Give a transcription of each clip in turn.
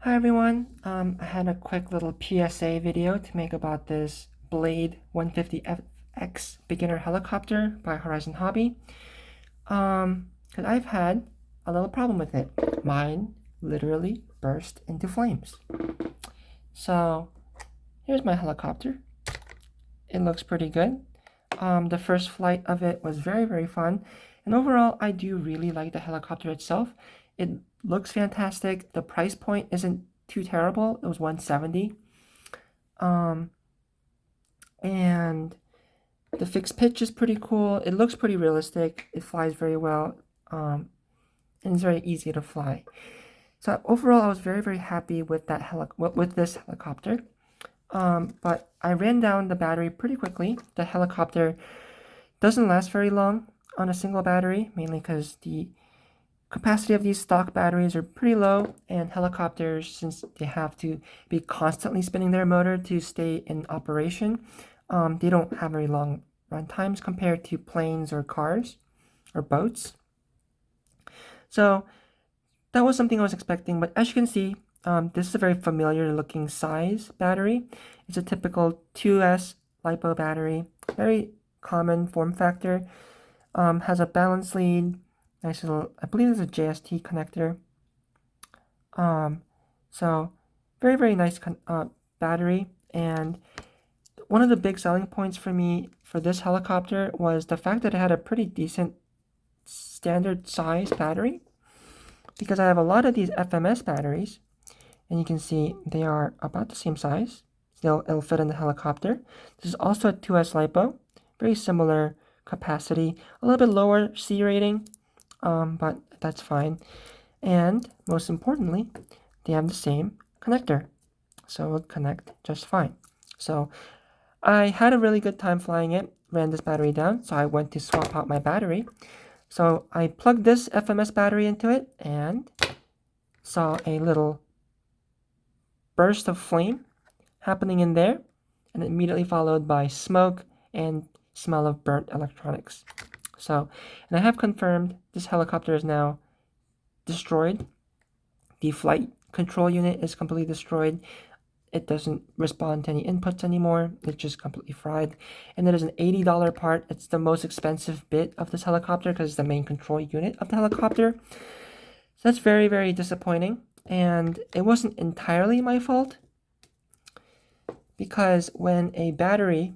Hi everyone. I had a quick little PSA video to make about this Blade 150X beginner helicopter by Horizon Hobby. Because I've had a little problem with it. Mine literally burst into flames. So here's my helicopter. It looks pretty good. The first flight of it was very fun, and overall I do really like the helicopter itself. It looks fantastic. The price point isn't too terrible. It was 170. Um, and the fixed pitch is pretty cool. It looks pretty realistic. It flies very well, and it's very easy to fly. So overall, I was very happy with with this helicopter. But I ran down the battery pretty quickly. The helicopter doesn't last very long on a single battery, mainly because the capacity of these stock batteries are pretty low, and helicopters, since they have to be constantly spinning their motor to stay in operation, they don't have very long run times compared to planes or cars or boats. So that was something I was expecting, but as you can see, this is a very familiar looking size battery. It's a typical 2S LiPo battery, very common form factor. Has a balance lead, nice little, I believe it's a JST connector. So very nice battery. And one of the big selling points for me for this helicopter was the fact that it had a pretty decent standard size battery, because I have a lot of these FMS batteries, and you can see they are about the same size. It'll fit in the helicopter. This is also a 2S LiPo, very similar capacity, a little bit lower C rating, but that's fine. And most importantly, they have the same connector, so it will connect just fine. So I had a really good time flying it, ran this battery down, so I went to swap out my battery. So I plugged this FMS battery into it and saw a little burst of flame happening in there, and immediately followed by smoke and smell of burnt electronics. So, and I have confirmed this helicopter is now destroyed. The flight control unit is completely destroyed. It doesn't respond to any inputs anymore. It's just completely fried. And it is an $80 part. It's the most expensive bit of this helicopter because it's the main control unit of the helicopter. So that's very disappointing. And it wasn't entirely my fault, because when a battery,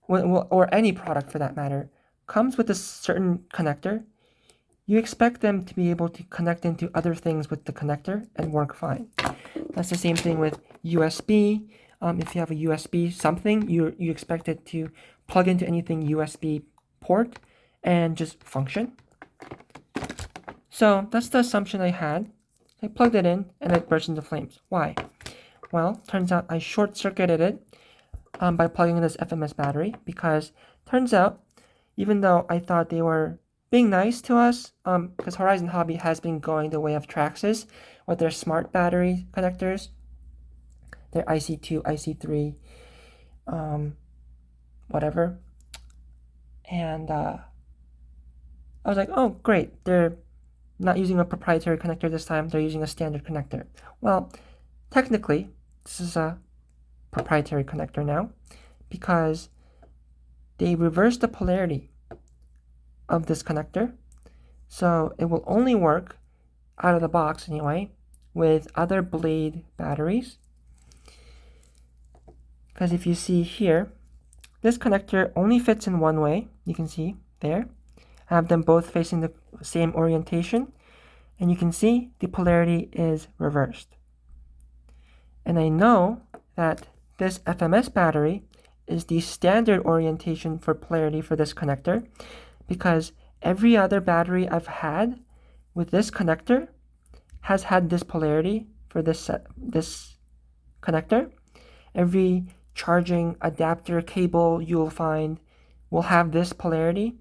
or any product for that matter, comes with a certain connector, you expect them to be able to connect into other things with the connector and work fine. That's the same thing with USB. If you have a USB something, you expect it to plug into anything USB port and just function. So that's the assumption I had. I plugged it in and it burst into flames. Why? Well, turns out I short-circuited it by plugging in this FMS battery, because turns out, even though I thought they were being nice to us, because Horizon Hobby has been going the way of Traxxas with their smart battery connectors, their IC2, IC3, whatever. And I was like, oh, great, they're not using a proprietary connector this time, they're using a standard connector. Well, technically, this is a proprietary connector now, because they reversed the polarity of this connector, so it will only work out of the box anyway with other Blade batteries. Because if you see here, this connector only fits in one way. You can see there, I have them both facing the same orientation, and you can see the polarity is reversed. And I know that this FMS battery is the standard orientation for polarity for this connector, because every other battery I've had with this connector has had this polarity for this connector. Every charging adapter cable you'll find will have this polarity.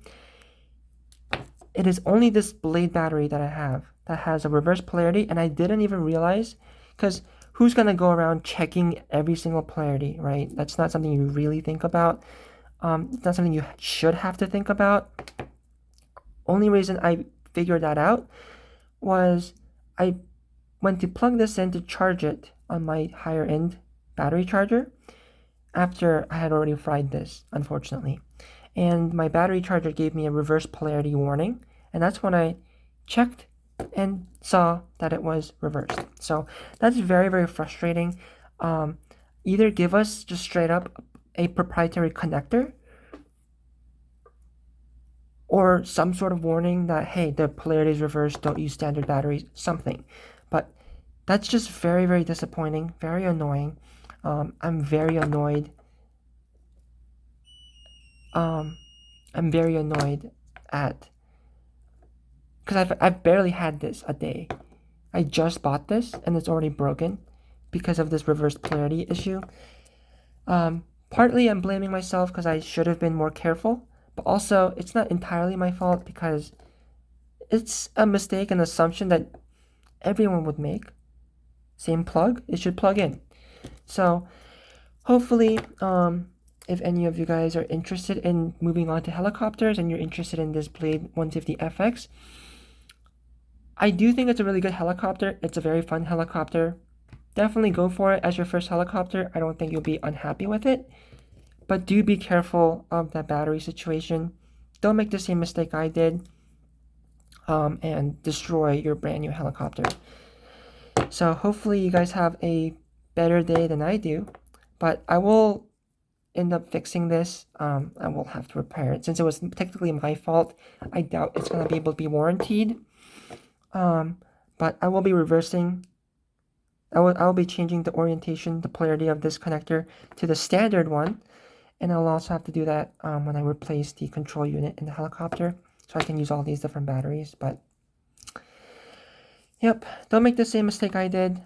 It is only this Blade battery that I have that has a reverse polarity, and I didn't even realize, because who's going to go around checking every single polarity, right? That's not something you really think about. It's not something you should have to think about. Only reason I figured that out was I went to plug this in to charge it on my higher end battery charger after I had already fried this, unfortunately. And my battery charger gave me a reverse polarity warning, and that's when I checked and saw that it was reversed. So that's very, very frustrating. Either give us just straight up a proprietary connector or some sort of warning that, hey, the polarity is reversed, don't use standard batteries, something. But that's just very, very disappointing, very annoying. I'm very annoyed. I'm very annoyed at, because I've barely had this a day. I just bought this and it's already broken because of this reverse polarity issue. Partly I'm blaming myself because I should have been more careful, but also it's not entirely my fault because it's a mistake and assumption that everyone would make. Same plug, it should plug in. So hopefully, if any of you guys are interested in moving on to helicopters and you're interested in this Blade 150FX, I do think it's a really good helicopter. It's a very fun helicopter. Definitely go for it as your first helicopter. I don't think you'll be unhappy with it. But do be careful of that battery situation. Don't make the same mistake I did and destroy your brand new helicopter. So hopefully you guys have a better day than I do. But I will end up fixing this. I will have to repair it. Since it was technically my fault, I doubt it's going to be able to be warranted. But I will be reversing. I will be changing the orientation, the polarity of this connector to the standard one. And I'll also have to do that when I replace the control unit in the helicopter. So I can use all these different batteries. But, yep, don't make the same mistake I did.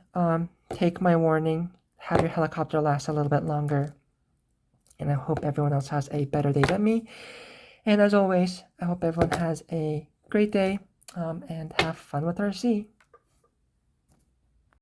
Take my warning. Have your helicopter last a little bit longer. And I hope everyone else has a better day than me. And as always, I hope everyone has a great day and have fun with RC.